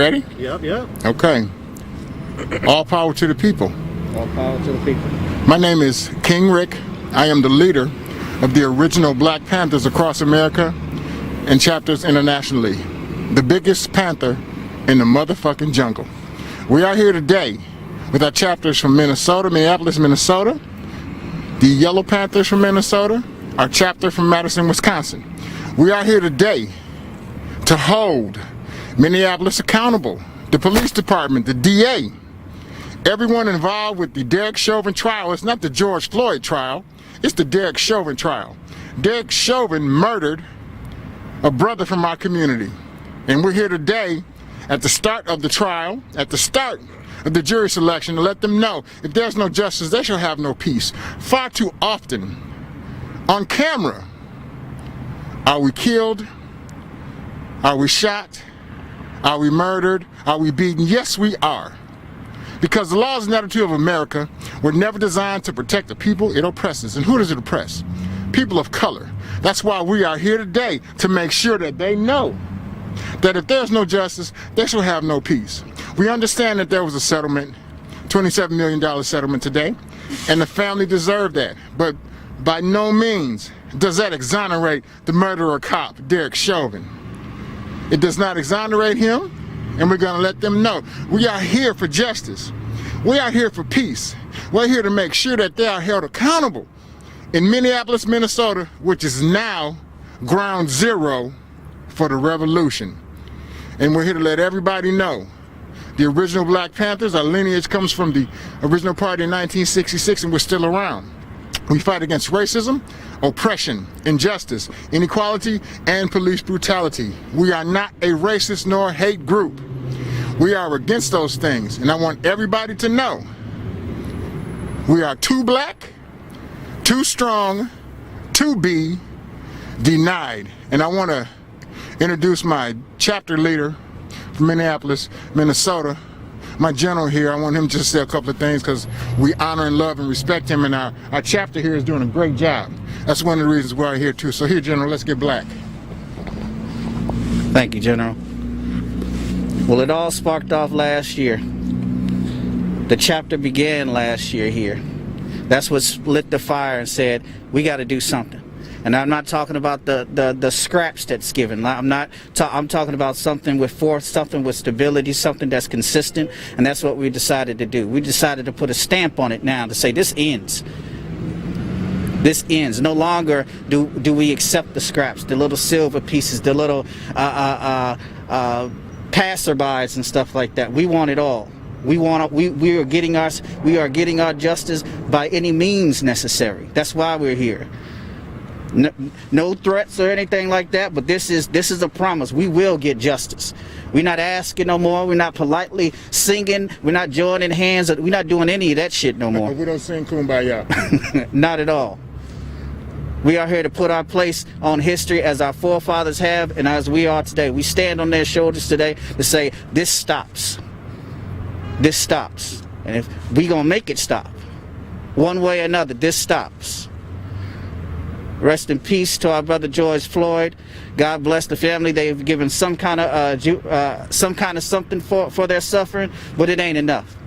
ready? Yep. Okay. All power to the people. All power to the people. My name is King Rick. I am the leader of the original Black Panthers across America and chapters internationally. The biggest panther in the motherfucking jungle. We are here today with our chapters from Minnesota, Minneapolis, Minnesota. The Yellow Panthers from Minnesota. Our chapter from Madison, Wisconsin. We are here today to hold Minneapolis accountable. The police department, the DA, everyone involved with the Derek Chauvin trial. It's not the George Floyd trial, it's the Derek Chauvin trial. Derek Chauvin murdered a brother from our community. And we're here today at the start of the trial, at the start of the jury selection, to let them know if there's no justice, they shall have no peace. Far too often, on camera, are we killed? Are we shot? Are we murdered? Are we beaten? Yes, we are. Because the laws and attitude of America were never designed to protect the people it oppresses. And who does it oppress? People of color. That's why we are here today, to make sure that they know that if there's no justice, they shall have no peace. We understand that there was a settlement, $27 million settlement today, and the family deserved that. But by no means does that exonerate the murderer cop, Derek Chauvin. It does not exonerate him, and we're going to let them know. We are here for justice. We are here for peace. We're here to make sure that they are held accountable in Minneapolis, Minnesota, which is now ground zero for the revolution. And we're here to let everybody know the original Black Panthers, our lineage comes from the original party in 1966, and we're still around. We fight against racism, oppression, injustice, inequality, and police brutality. We are not a racist nor hate group. We are against those things, and I want everybody to know we are too black, too strong, to be denied. And I want to introduce my chapter leader from Minneapolis, Minnesota, my general here. I want him to just say a couple of things because we honor and love and respect him, and our chapter here is doing a great job. That's one of the reasons we're here too. So here, General, let's get black. Thank you, General. Well, it all sparked off last year. The chapter began last year here. That's what lit the fire and said, we got to do something. And I'm not talking about the scraps that's given. I'm talking about something with force, something with stability, something that's consistent, and that's what we decided to do. We decided to put a stamp on it now to say this ends. This ends. No longer do we accept the scraps, the little silver pieces, the little passerbys and stuff like that. We want it all. We are getting our justice by any means necessary. That's why we're here. No threats or anything like that, but this is a promise. We will get justice. We're not asking no more. We're not politely singing. We're not joining hands. We're not doing any of that shit no more. We don't sing Kumbaya. Not at all. We are here to put our place on history as our forefathers have, and as we are today. We stand on their shoulders today to say this stops. This stops. And if we gonna make it stop, one way or another, this stops. Rest in peace to our brother George Floyd. God bless the family. They've given some kind of something for their suffering, but it ain't enough.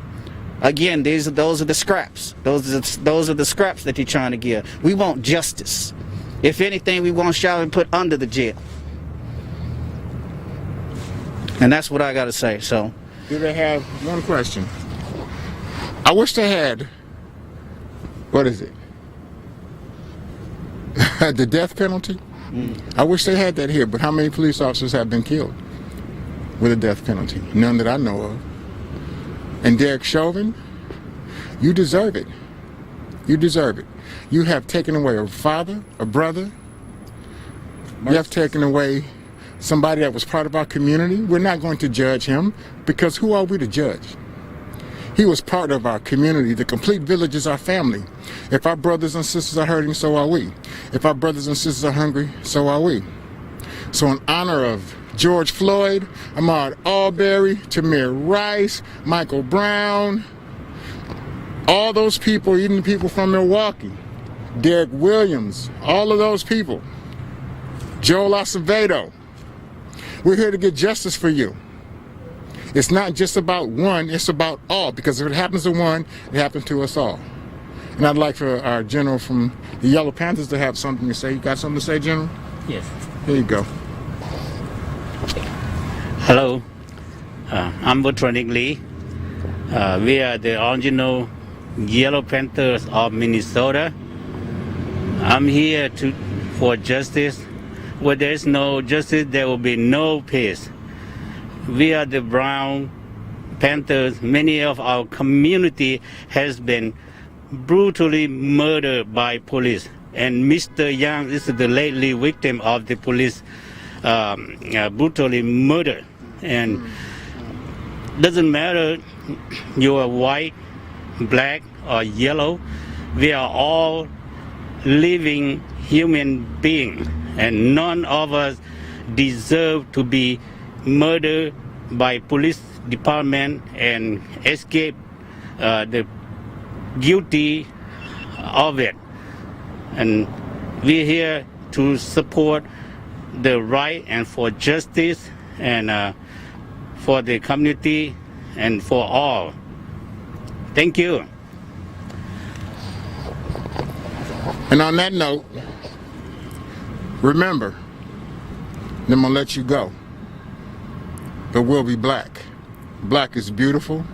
Again, those are the scraps. Those are the scraps that you're trying to give. We want justice. If anything, we want Chauvin put under the jail. And that's what I got to say. So, do they have one question? I wish they had. What is it? The death penalty? I wish they had that here, but how many police officers have been killed with a death penalty? None that I know of. And Derek Chauvin, you deserve it. You deserve it. You have taken away a father, a brother. You have taken away somebody that was part of our community. We're not going to judge him, because who are we to judge? He was part of our community. The complete village is our family. If our brothers and sisters are hurting, so are we. If our brothers and sisters are hungry, so are we. So in honor of George Floyd, Ahmaud Arbery, Tamir Rice, Michael Brown, all those people, even the people from Milwaukee, Derek Williams, all of those people, Joel Acevedo, we're here to get justice for you. It's not just about one, it's about all, because if it happens to one, it happens to us all. And I'd like for our general from the Yellow Panthers to have something to say. You got something to say, General? Yes. Here you go. Hello. I'm Bertrand Lee. We are the original Yellow Panthers of Minnesota. I'm here for justice. Where there is no justice, there will be no peace. We are the Brown Panthers. Many of our community has been brutally murdered by police. And Mr. Young is the lately victim of the police brutally murdered. And doesn't matter you are white, black, or yellow. We are all living human beings, and none of us deserve to be murdered by police department and escape the guilty of it. And we're here to support the right and for justice and for the community and for all. Thank you. And on that note, remember, I'm gonna let you go, but we'll be black. Black is beautiful,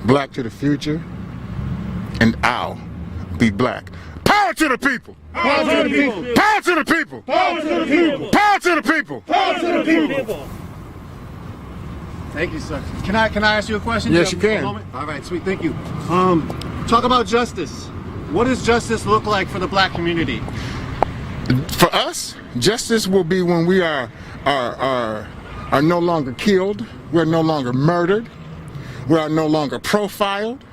black to the future, and I'll be black. Power to the people! Power to the people! Power to the people! Power to the people! Power to the people! Power to the people! Thank you, sir. Can I ask you a question? Yes, you have a can. moment? All right, sweet. Thank you. Talk about justice. What does justice look like for the black community? For us, justice will be when we are no longer killed, we're no longer murdered, we are no longer profiled,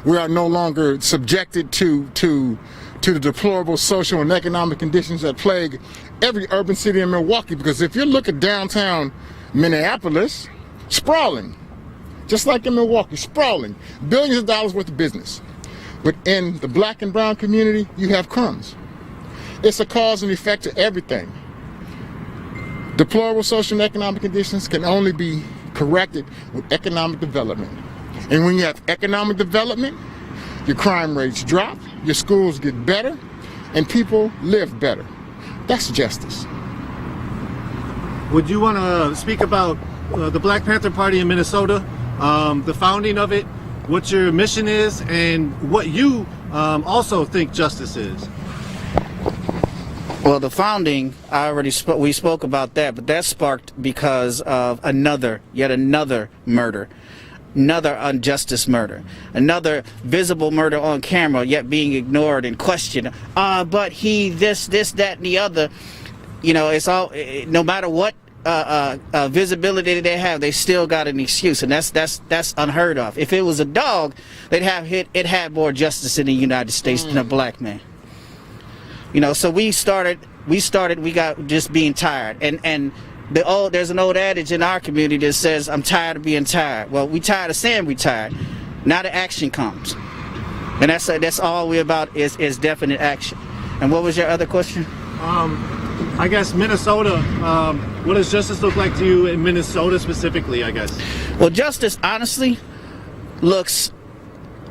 we are no longer subjected to the deplorable social and economic conditions that plague every urban city in Milwaukee. Because if you look at downtown Minneapolis, sprawling, just like in Milwaukee, sprawling, billions of dollars worth of business. But in the black and brown community, you have crumbs. It's a cause and effect to everything. Deplorable social and economic conditions can only be corrected with economic development. And when you have economic development, your crime rates drop, your schools get better, and people live better. That's justice. Would you want to speak about the Black Panther Party in Minnesota, the founding of it, what your mission is, and what you also think justice is? Well, the founding, we spoke about that, but that sparked because of yet another murder, another injustice murder, another visible murder on camera, yet being ignored and questioned. But he, this, that, and the other. You know, it's all, no matter what visibility they have, they still got an excuse, and that's unheard of. If it was a dog, it had more justice in the United States than a black man. You know, so we got just being tired, and there's an old adage in our community that says, I'm tired of being tired. Well, we tired of saying we tired. Now the action comes, and that's all we're about is definite action. And what was your other question? I guess Minnesota, what does justice look like to you in Minnesota specifically, I guess? Well, justice honestly looks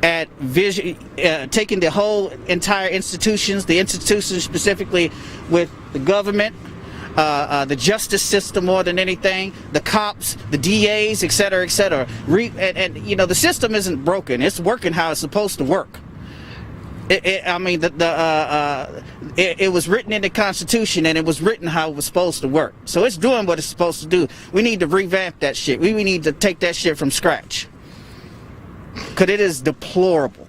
at taking the whole entire institutions, the institutions specifically with the government, the justice system more than anything, the cops, the DAs, et cetera, et cetera. And you know, the system isn't broken. It's working how it's supposed to work. It was written in the Constitution, and it was written how it was supposed to work. So it's doing what it's supposed to do. We need to revamp that shit. We need to take that shit from scratch. Because it is deplorable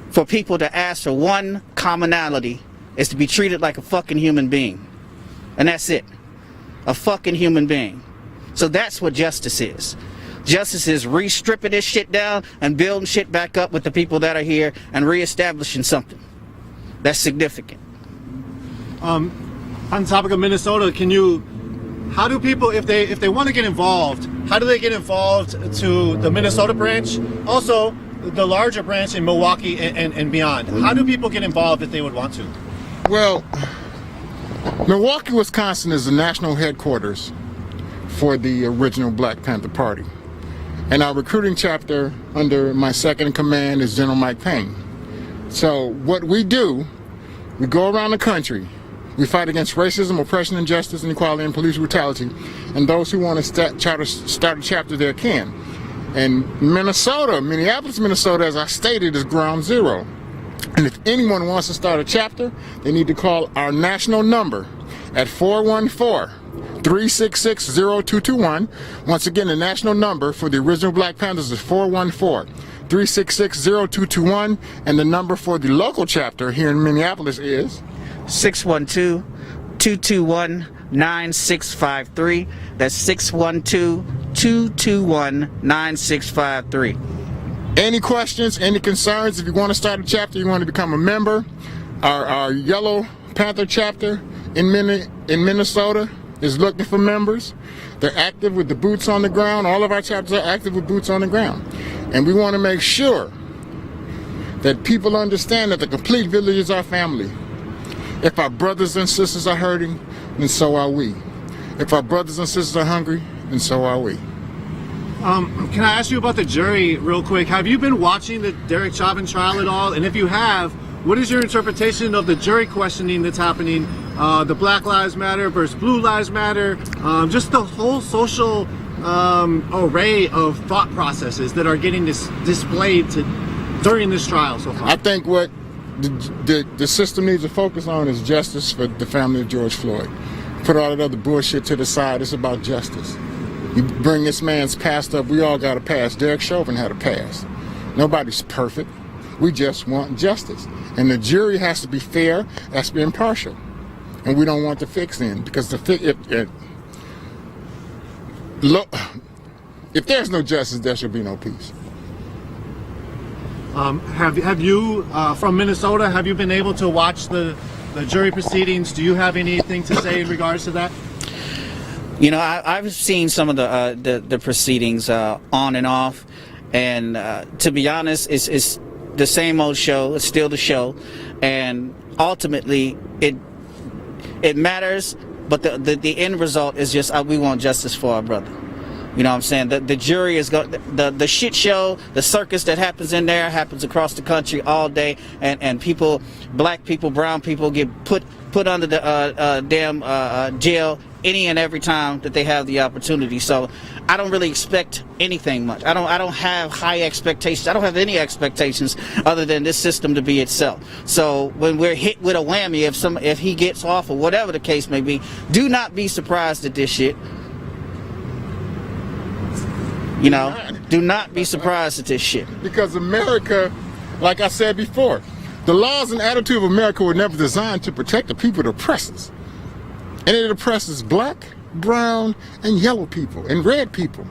for people to ask for one commonality is to be treated like a fucking human being. And that's it. A fucking human being. So that's what justice is. Justice is re-stripping this shit down and building shit back up with the people that are here and re-establishing something that's significant. On the topic of Minnesota, how do people, if they want to get involved, how do they get involved to the Minnesota branch? Also, the larger branch in Milwaukee and beyond. How do people get involved if they would want to? Well, Milwaukee, Wisconsin is the national headquarters for the original Black Panther Party. And our recruiting chapter under my second in command is General Mike Payne. So what we do, we go around the country, we fight against racism, oppression, injustice, inequality, and police brutality. And those who want to start a chapter there can. And Minnesota, Minneapolis, Minnesota, as I stated, is ground zero. And if anyone wants to start a chapter, they need to call our national number at 414-366-0221. Once again, the national number for the original Black Panthers is 414-366-0221. And the number for the local chapter here in Minneapolis is 612-221-9653. That's 612-221-9653. Any questions, any concerns? If you want to start a chapter, you want to become a member, our Yellow Panther chapter in Minnesota is looking for members. They're active with the boots on the ground. All of our chapters are active with boots on the ground. And we want to make sure that people understand that the complete village is our family. If our brothers and sisters are hurting, then so are we. If our brothers and sisters are hungry, then so are we. Can I ask you about the jury real quick? Have you been watching the Derek Chauvin trial at all? And if you have, what is your interpretation of the jury questioning that's happening? The Black Lives Matter versus Blue Lives Matter, just the whole social array of thought processes that are getting displayed during this trial so far. I think what the system needs to focus on is justice for the family of George Floyd. Put all that other bullshit to the side. It's about justice. You bring this man's past up, we all got a past. Derek Chauvin had a past. Nobody's perfect. We just want justice. And the jury has to be fair, has to be impartial. And we don't want the fix-in, because if there's no justice, there should be no peace. Have you, from Minnesota, have you been able to watch the jury proceedings? Do you have anything to say in regards to that? You know, I've seen some of the proceedings on and off, and to be honest, it's the same old show. It's still the show, and ultimately it matters. But the end result is just we want justice for our brother. You know what I'm saying? The jury is the shit show, the circus that happens in there happens across the country all day, and people, black people, brown people get put under the damn jail any and every time that they have the opportunity. So I don't really expect anything much. I don't have high expectations. I don't have any expectations other than this system to be itself. So when we're hit with a whammy, if he gets off or whatever the case may be, do not be surprised at this shit. You know, do not be surprised at this shit. Because America, like I said before, the laws and attitude of America were never designed to protect the people it oppresses. And it oppresses black, brown, and yellow people, and red people.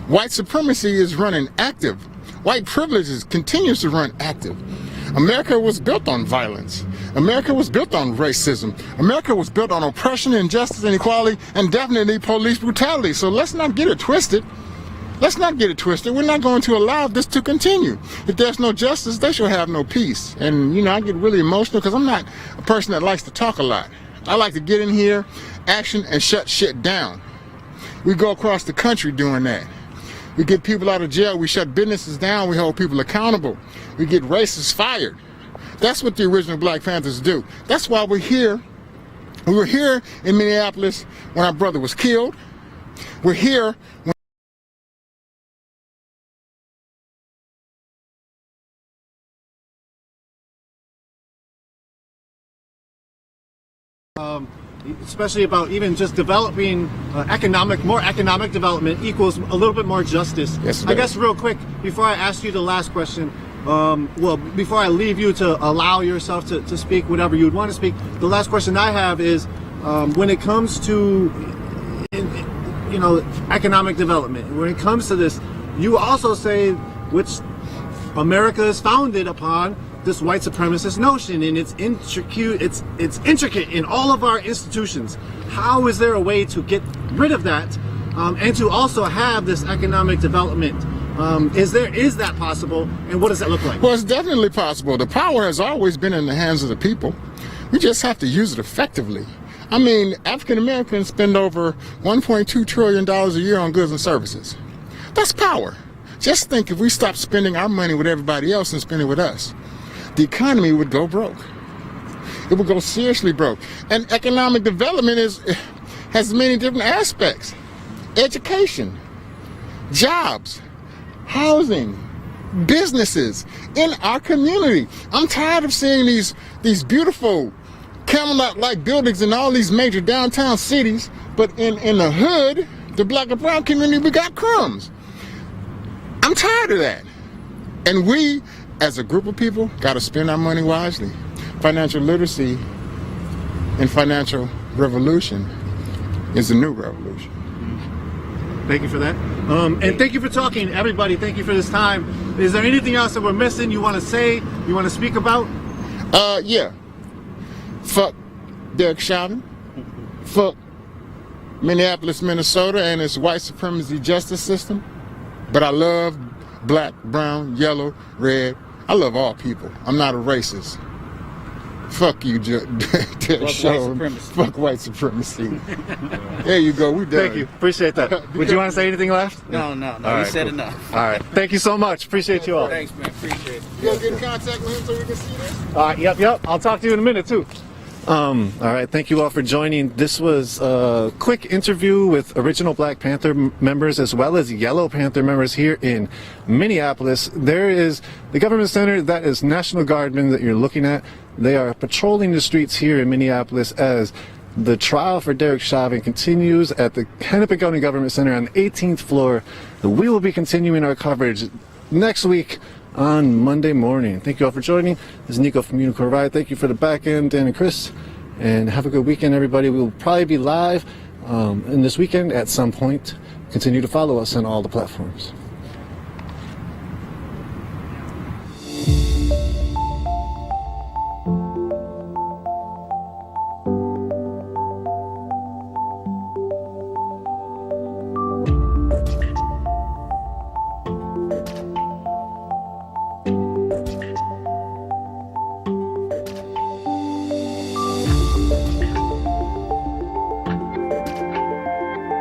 White supremacy is running active. White privilege continues to run active. America was built on violence. America was built on racism. America was built on oppression, injustice, inequality, and definitely police brutality. So let's not get it twisted. Let's not get it twisted. We're not going to allow this to continue. If there's no justice, they shall have no peace. And, you know, I get really emotional because I'm not a person that likes to talk a lot. I like to get in here, action, and shut shit down. We go across the country doing that. We get people out of jail. We shut businesses down. We hold people accountable. We get racists fired. That's what the original Black Panthers do. That's why we're here. We were here in Minneapolis when our brother was killed. We're here when especially about even just developing more economic development equals a little bit more justice. Yes, I guess real quick, before I ask you the last question, before I leave you to allow yourself to speak whatever you would want to speak, the last question I have is, when it comes to, you know, economic development, when it comes to this, you also say, which America is founded upon, this white supremacist notion, and it's intricate in all of our institutions. How is there a way to get rid of that, and to also have this economic development? Is that possible, and what does that look like? Well, it's definitely possible. The power has always been in the hands of the people. We just have to use it effectively. I mean, African Americans spend over $1.2 trillion a year on goods and services. That's power. Just think if we stopped spending our money with everybody else and spending it with us, the economy would go broke. It would go seriously broke. And economic development has many different aspects. Education, jobs, housing, businesses in our community. I'm tired of seeing these beautiful Camelot-like buildings in all these major downtown cities, but in the hood, the black and brown community, we got crumbs. I'm tired of that. And we, as a group of people, got to spend our money wisely. Financial literacy and financial revolution is the new revolution. Thank you for that. And thank you for talking, everybody. Thank you for this time. Is there anything else that we're missing you want to say, you want to speak about? Yeah. Fuck Derek Chauvin. Fuck Minneapolis, Minnesota, and its white supremacy justice system. But I love black, brown, yellow, red. I love all people. I'm not a racist. Fuck you, Derek Chauvin. Fuck white supremacy. There you go. We done. Thank you. Appreciate that. Would you want to say anything left? No. All You right, said cool. enough. All right. Thank you so much. Appreciate you all. Thanks, man. Appreciate it. You gonna get in contact with him so we can see this? Yep. I'll talk to you in a minute too. All right. Thank you all for joining. This was a quick interview with original Black Panther members as well as Yellow Panther members here in Minneapolis. There is the government center. That is National Guardmen that you're looking at. They are patrolling the streets here in Minneapolis as the trial for Derek Chauvin continues at the Hennepin County Government Center on the 18th floor. We will be continuing our coverage next week on Monday morning. Thank you all for joining. This is Nico from Unicorn Ride. Thank you for the back end, Dan and Chris. And have a good weekend, everybody. We will probably be live in this weekend at some point. Continue to follow us on all the platforms.